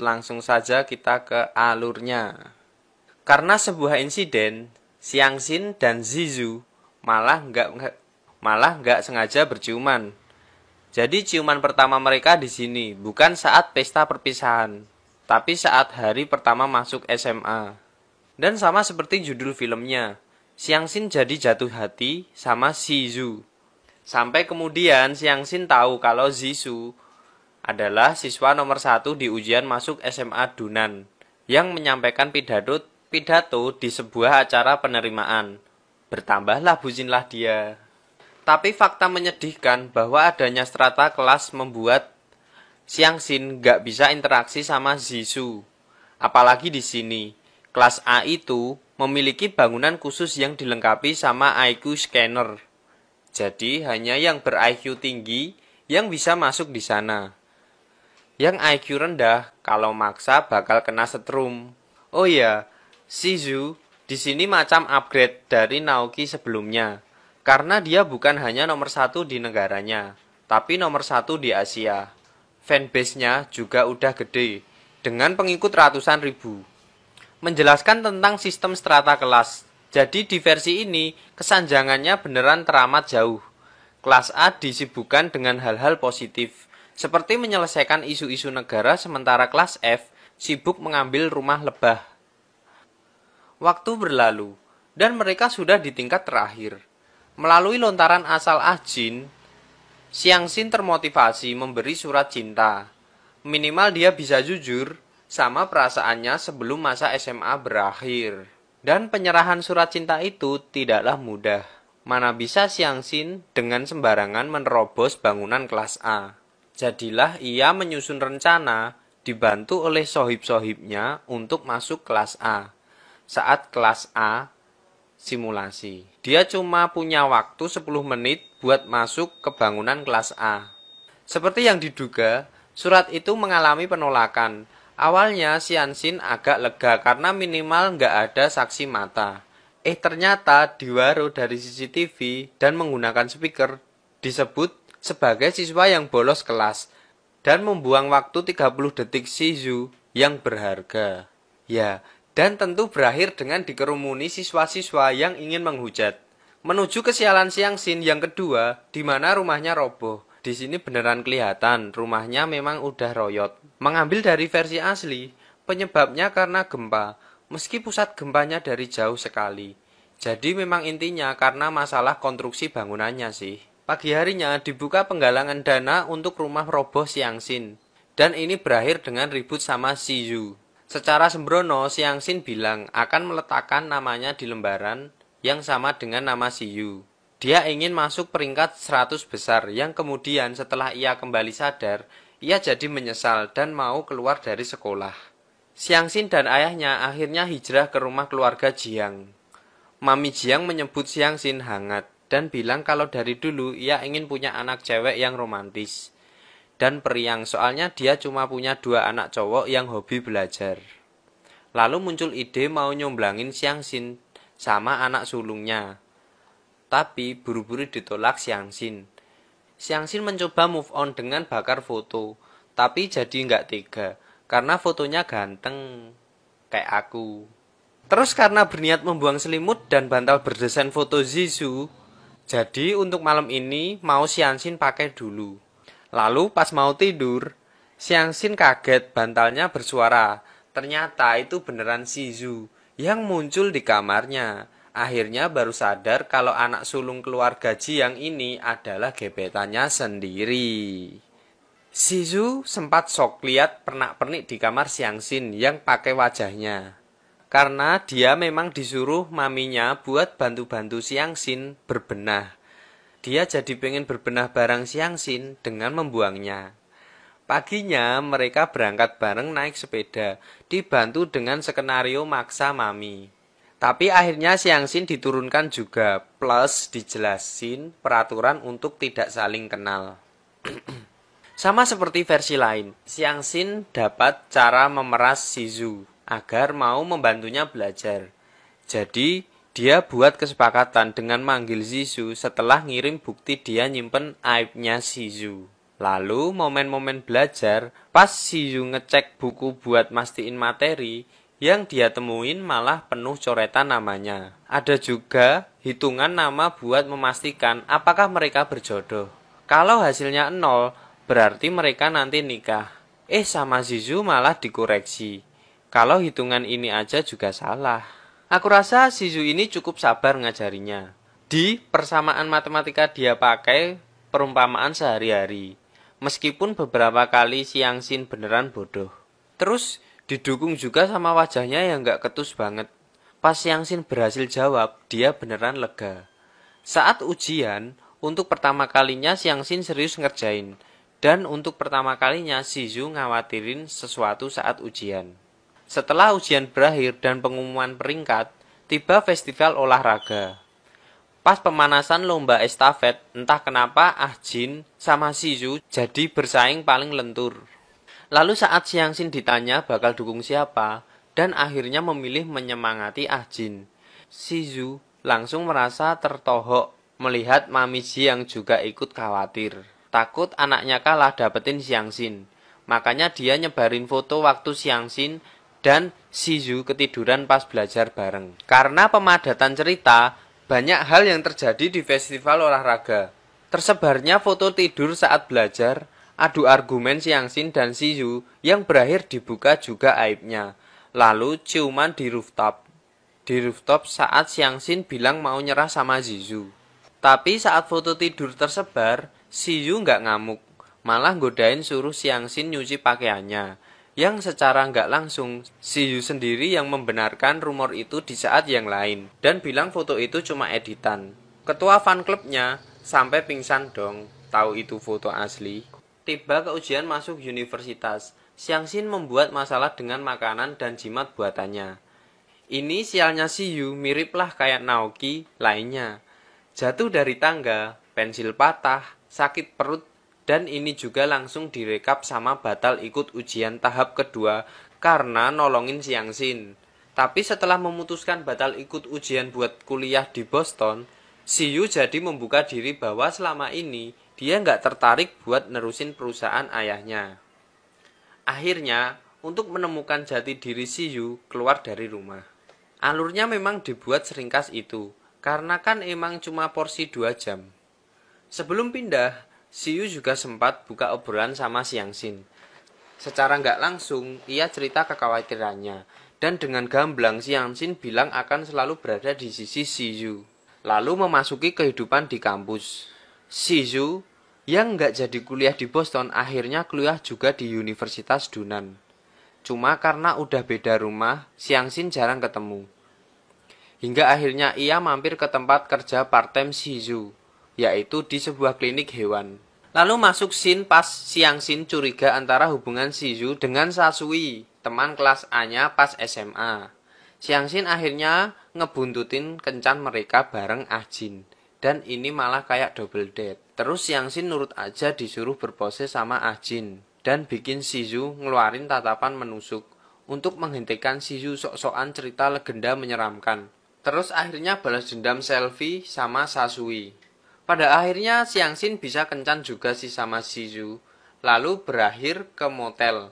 langsung saja kita ke alurnya. Karena sebuah insiden, Xiangxin dan Zizu malah nggak sengaja berciuman. Jadi ciuman pertama mereka di sini bukan saat pesta perpisahan, tapi saat hari pertama masuk SMA. Dan sama seperti judul filmnya, Xiangxin jadi jatuh hati sama Zizu. Sampai kemudian Xiangxin tahu kalau Zizu adalah siswa nomor 1 di ujian masuk SMA Dunan yang menyampaikan pidato di sebuah acara penerimaan. Bertambahlah bucinlah dia. Tapi fakta menyedihkan bahwa adanya strata kelas membuat Xiangxin gak bisa interaksi sama Zizu. Apalagi di sini, kelas A itu memiliki bangunan khusus yang dilengkapi sama IQ scanner. Jadi hanya yang ber-IQ tinggi yang bisa masuk di sana. Yang IQ rendah kalau maksa bakal kena setrum. Oh iya, Zizu di sini macam upgrade dari Naoki sebelumnya. Karena dia bukan hanya nomor 1 di negaranya, tapi nomor 1 di Asia. Fanbase-nya juga udah gede, dengan pengikut ratusan ribu. Menjelaskan tentang sistem strata kelas. Jadi di versi ini, kesanjangannya beneran teramat jauh. Kelas A disibukkan dengan hal-hal positif, seperti menyelesaikan isu-isu negara, sementara kelas F sibuk mengambil rumah lebah. Waktu berlalu, dan mereka sudah di tingkat terakhir. Melalui lontaran asal Jin, Xiangxin termotivasi memberi surat cinta. Minimal dia bisa jujur sama perasaannya sebelum masa SMA berakhir. Dan penyerahan surat cinta itu tidaklah mudah. Mana bisa Xiangxin dengan sembarangan menerobos bangunan kelas A. Jadilah ia menyusun rencana dibantu oleh sohib-sohibnya untuk masuk kelas A. Saat kelas A simulasi. Dia cuma punya waktu 10 menit buat masuk ke bangunan kelas A. Seperti yang diduga, surat itu mengalami penolakan. Awalnya Xiangxin agak lega karena minimal nggak ada saksi mata. Ternyata diwaro dari CCTV dan menggunakan speaker disebut sebagai siswa yang bolos kelas dan membuang waktu 30 detik Zizu yang berharga. Ya, dan tentu berakhir dengan dikerumuni siswa-siswa yang ingin menghujat. Menuju kesialan Xiangxin yang kedua, di mana rumahnya roboh. Di sini beneran kelihatan, rumahnya memang udah royot. Mengambil dari versi asli, penyebabnya karena gempa, meski pusat gempanya dari jauh sekali. Jadi memang intinya karena masalah konstruksi bangunannya sih. Pagi harinya dibuka penggalangan dana untuk rumah roboh Xiangxin. Dan ini berakhir dengan ribut sama Zizu. Secara sembrono, Xiangxin bilang akan meletakkan namanya di lembaran yang sama dengan nama Ziyu. Dia ingin masuk peringkat 100 besar yang kemudian setelah ia kembali sadar, ia jadi menyesal dan mau keluar dari sekolah. Xiangxin dan ayahnya akhirnya hijrah ke rumah keluarga Jiang. Mami Jiang menyebut Xiangxin hangat dan bilang kalau dari dulu ia ingin punya anak cewek yang romantis. Dan periang soalnya dia cuma punya 2 anak cowok yang hobi belajar. Lalu muncul ide mau nyomblangin Xiangxin sama anak sulungnya. Tapi buru-buru ditolak Xiangxin. Xiangxin mencoba move on dengan bakar foto. Tapi jadi nggak tega karena fotonya ganteng kayak aku. Terus karena berniat membuang selimut dan bantal berdesain foto Zizu, jadi untuk malam ini mau Xiangxin pakai dulu. Lalu pas mau tidur, Xiangxin kaget bantalnya bersuara. Ternyata itu beneran Zizu yang muncul di kamarnya. Akhirnya baru sadar kalau anak sulung keluarga Jiang ini adalah gebetannya sendiri. Zizu sempat shock lihat pernak-pernik di kamar Xiangxin yang pakai wajahnya. Karena dia memang disuruh maminya buat bantu-bantu Xiangxin berbenah. Dia jadi pengen berbenah barang Xiangxin dengan membuangnya. Paginya mereka berangkat bareng naik sepeda, dibantu dengan skenario maksa mami. Tapi akhirnya Xiangxin diturunkan juga, plus dijelasin peraturan untuk tidak saling kenal. Sama seperti versi lain, Xiangxin dapat cara memeras Zizu agar mau membantunya belajar. Jadi, dia buat kesepakatan dengan manggil Zizu setelah ngirim bukti dia nyimpen aibnya Zizu. Lalu momen-momen belajar, pas Siyu ngecek buku buat mastiin materi, yang dia temuin malah penuh coretan namanya. Ada juga hitungan nama buat memastikan apakah mereka berjodoh. Kalau hasilnya 0, berarti mereka nanti nikah. Sama Zizu malah dikoreksi. Kalau hitungan ini aja juga salah. Aku rasa Zizu ini cukup sabar ngajarinya. Di persamaan matematika dia pakai perumpamaan sehari-hari. Meskipun beberapa kali Xiangxin beneran bodoh. Terus didukung juga sama wajahnya yang gak ketus banget. Pas Xiangxin berhasil jawab, dia beneran lega. Saat ujian, untuk pertama kalinya Xiangxin serius ngerjain. Dan untuk pertama kalinya Zizu ngawatirin sesuatu saat ujian. Setelah ujian berakhir dan pengumuman peringkat, tiba festival olahraga. Pas pemanasan lomba estafet, entah kenapa Jin sama Zizu jadi bersaing paling lentur. Lalu saat Xiangxin ditanya bakal dukung siapa, dan akhirnya memilih menyemangati Jin. Zizu langsung merasa tertohok melihat Mami Ji yang juga ikut khawatir. Takut anaknya kalah dapetin Xiangxin. Makanya dia nyebarin foto waktu Xiangxin dan Zizu ketiduran pas belajar bareng. Karena pemadatan cerita, banyak hal yang terjadi di festival olahraga. Tersebarnya foto tidur saat belajar, adu argumen Xiangxin dan Zizu yang berakhir dibuka juga aibnya. Lalu ciuman di rooftop. Di rooftop saat Xiangxin bilang mau nyerah sama Zizu. Tapi saat foto tidur tersebar, Zizu nggak ngamuk, malah godain suruh Xiangxin nyuci pakaiannya. Yang secara nggak langsung, Zizu sendiri yang membenarkan rumor itu di saat yang lain, dan bilang foto itu cuma editan. Ketua fan klubnya sampai pingsan dong, tahu itu foto asli. Tiba ke ujian masuk universitas, Xiangxin membuat masalah dengan makanan dan jimat buatannya. Ini sialnya Ziyu miriplah kayak Naoki lainnya. Jatuh dari tangga, pensil patah, sakit perut, dan ini juga langsung direkap sama batal ikut ujian tahap kedua karena nolongin Xiangxin. Tapi setelah memutuskan batal ikut ujian buat kuliah di Boston, Ziyu jadi membuka diri bahwa selama ini dia nggak tertarik buat nerusin perusahaan ayahnya. Akhirnya, untuk menemukan jati diri Ziyu keluar dari rumah. Alurnya memang dibuat seringkas itu, karena kan emang cuma porsi 2 jam. Sebelum pindah, Ziyu juga sempat buka obrolan sama Xiangxin. Secara nggak langsung, ia cerita kekhawatirannya, dan dengan gamblang Xiangxin bilang akan selalu berada di sisi Ziyu. Lalu memasuki kehidupan di kampus. Ziyu, yang nggak jadi kuliah di Boston, akhirnya kuliah juga di Universitas Dunan. Cuma karena udah beda rumah, Xiangxin jarang ketemu. Hingga akhirnya ia mampir ke tempat kerja part-time Ziyu, yaitu di sebuah klinik hewan. Lalu masuk scene pas Xiangxin curiga antara hubungan Ziyu dengan Sasui, teman kelas A-nya pas SMA. Xiangxin akhirnya ngebuntutin kencan mereka bareng Jin, dan ini malah kayak double date. Terus Xiangxin nurut aja disuruh berpose sama Jin, dan bikin Ziyu ngeluarin tatapan menusuk untuk menghentikan Ziyu sok-sokan cerita legenda menyeramkan. Terus akhirnya balas dendam selfie sama Sasui. Pada akhirnya Xiangxin bisa kencan juga sih sama Ziyu, lalu berakhir ke motel,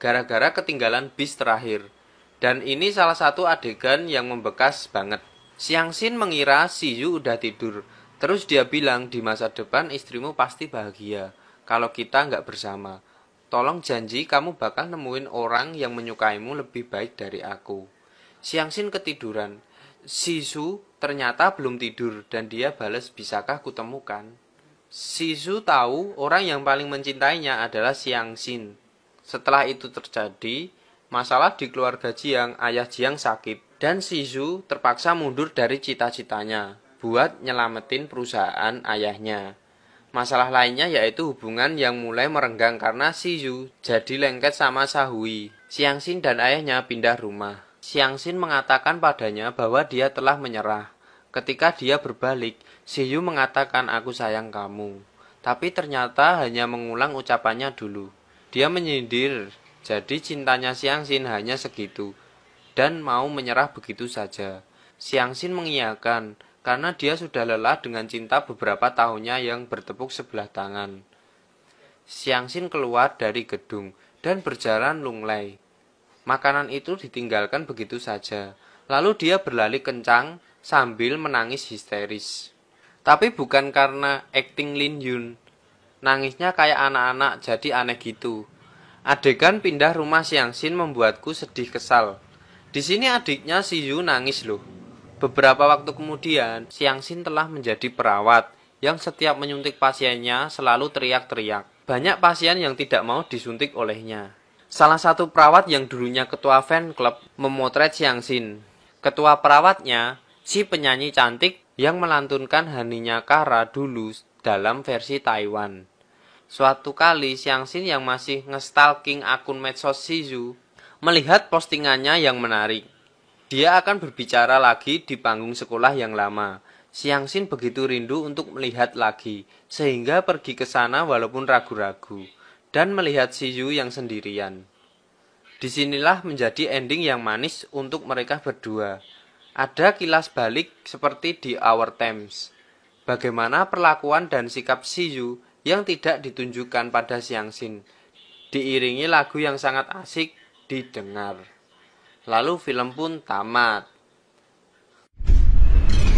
gara-gara ketinggalan bis terakhir. Dan ini salah satu adegan yang membekas banget. Xiangxin mengira Ziyu udah tidur, terus dia bilang di masa depan istrimu pasti bahagia kalau kita nggak bersama. Tolong janji kamu bakal nemuin orang yang menyukaimu lebih baik dari aku. Xiangxin ketiduran. Ziyu ternyata belum tidur dan dia balas bisakah kutemukan. Ziyu tahu orang yang paling mencintainya adalah Xiangxin. Setelah itu terjadi masalah di keluarga Jiang, ayah Jiang sakit, dan Ziyu terpaksa mundur dari cita-citanya buat nyelamatin perusahaan ayahnya. Masalah lainnya yaitu hubungan yang mulai merenggang karena Ziyu jadi lengket sama Sahui. Xiangxin dan ayahnya pindah rumah. Xiangxin mengatakan padanya bahwa dia telah menyerah. Ketika dia berbalik, Ziyu mengatakan aku sayang kamu. Tapi ternyata hanya mengulang ucapannya dulu. Dia menyindir, jadi cintanya Xiangxin hanya segitu, dan mau menyerah begitu saja. Xiangxin mengiyakan, karena dia sudah lelah dengan cinta beberapa tahunnya yang bertepuk sebelah tangan. Xiangxin keluar dari gedung dan berjalan lunglai. Makanan itu ditinggalkan begitu saja. Lalu dia berlari kencang sambil menangis histeris. Tapi bukan karena akting Lin Yun. Nangisnya kayak anak-anak, jadi aneh gitu. Adegan pindah rumah Xiangxin membuatku sedih kesal. Di sini adiknya si Yu nangis loh. Beberapa waktu kemudian, Xiangxin telah menjadi perawat yang setiap menyuntik pasiennya selalu teriak-teriak. Banyak pasien yang tidak mau disuntik olehnya. Salah satu perawat yang dulunya ketua fan club memotret Xiangxin. Ketua perawatnya, si penyanyi cantik yang melantunkan Haninya Kara dulu dalam versi Taiwan. Suatu kali Xiangxin yang masih nge-stalking akun medsos Shizu melihat postingannya yang menarik. Dia akan berbicara lagi di panggung sekolah yang lama. Xiangxin begitu rindu untuk melihat lagi, sehingga pergi ke sana walaupun ragu-ragu, dan melihat Shizu yang sendirian. Disinilah menjadi ending yang manis untuk mereka berdua. Ada kilas balik seperti di Our Times. Bagaimana perlakuan dan sikap Shizu yang tidak ditunjukkan pada Xiangxin, diiringi lagu yang sangat asik didengar. Lalu film pun tamat.